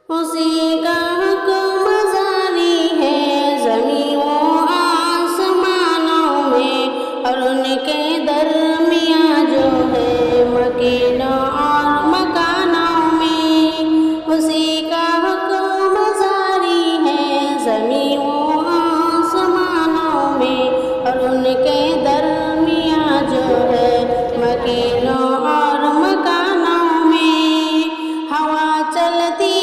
اسی کا حکم جاری ہے زمین و آسمانوں میں، اور ان کے درمیان جو ہے مکینوں اور مکانوں میں۔ اسی کا حکم جاری ہے زمین و آسمانوں میں، اور ان کے درمیان جو ہے مکینوں اور مکانوں میں۔ ہوا چلتی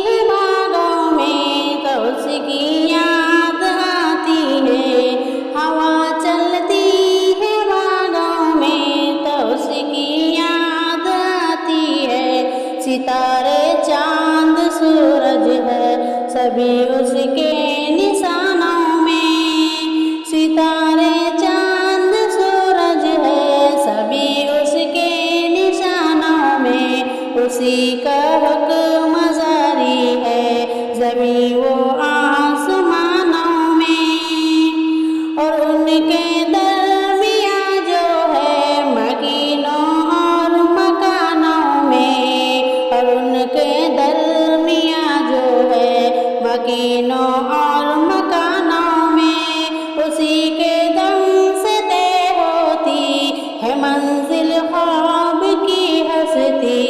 ہے باغوں میں تو اس کی یاد آتی ہے، ہوا چلتی ہے باغوں میں تو اس کی یاد آتی ہے۔ ستارے چاند سورج ہے سبھی اس کے نشانوں میں، ستارے چاند سورج ہے سبھی اس کے نشانوں میں۔ اسی کا حکم جاری ہے زمین و آسمانوں میں، اور ان کے درمیان جو ہے مکینوں اور مکانوں میں، اور ان کے درمیان جو ہے مکینوں اور مکانوں میں۔ اسی کے دم سے طے ہوتی ہے منزل خواب کی ہستی،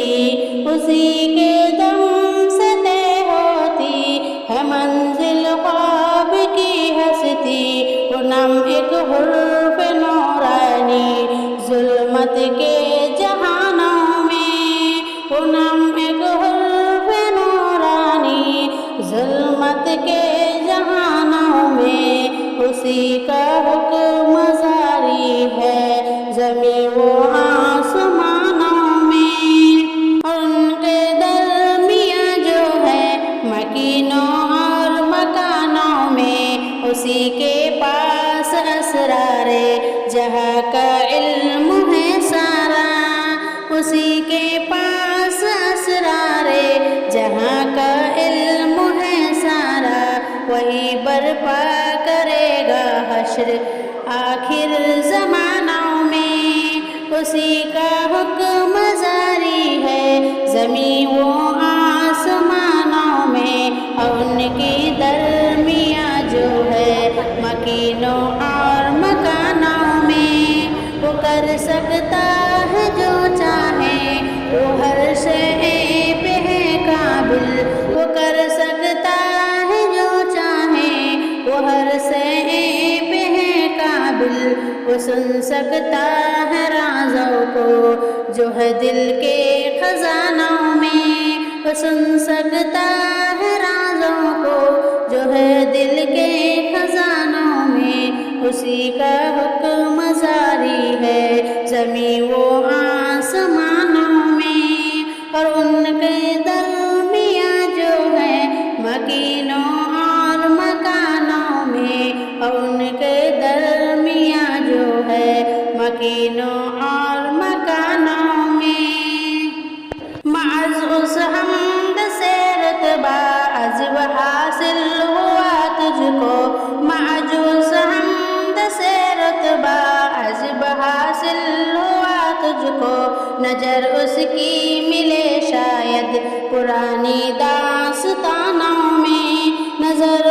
اسی کے دم سے طے ہوتی ہے منزل خواب کی ہستی۔ وہ نم ایک حرف نورانی ظلمت کے جہانوں میں، وہ نم ایک حرف نورانی ظلمت کے جہانوں میں۔ اسی کا حکم جاری ہے زمین و آسمانوں میں، اور ان کے درمیان جو ہے مکینوں اور مکانوں میں۔ اسی کے پاس اسرار جہاں کا علم ہے سارا، اسی کے پاس اسرار جہاں کا علم ہے سارا۔ وہی برپا کرے گا حشر آخر زمانوں میں۔ اسی کا حکم جاری ہے زمین و آسمانوں میں، اور ان کی درمیان جو ہے مکینوں اور مکانوں میں۔ وہ کر سکتا ہے جو چاہے، وہ ہر شے پہ ہے قابل، وہ کر سکتا ہے جو چاہے، وہ ہر شے پہ ہے قابل۔ وہ سن سکتا ہے رازوں کو جو ہے دل کے خزانوں میں، وہ سن سکتا ہے رازوں کو جو ہے دل کے خزانوں میں۔ اسی کا حکم جاری ہے زمین و آسمانوں میں، اور ان کے درمیان جو ہے مکینوں اور مکانوں میں، اور ان کے درمیان جو ہے مکینوں اور مکانوں میں۔ معاذ اس حمد سے رتبہ عجب حاصل ہوا تجھ کو، معاذ اس حمد سے رتبہ عجب حاصل ہوا تجھ کو۔ نظر اس کی ملے شاید پرانی داستانوں میں، نظر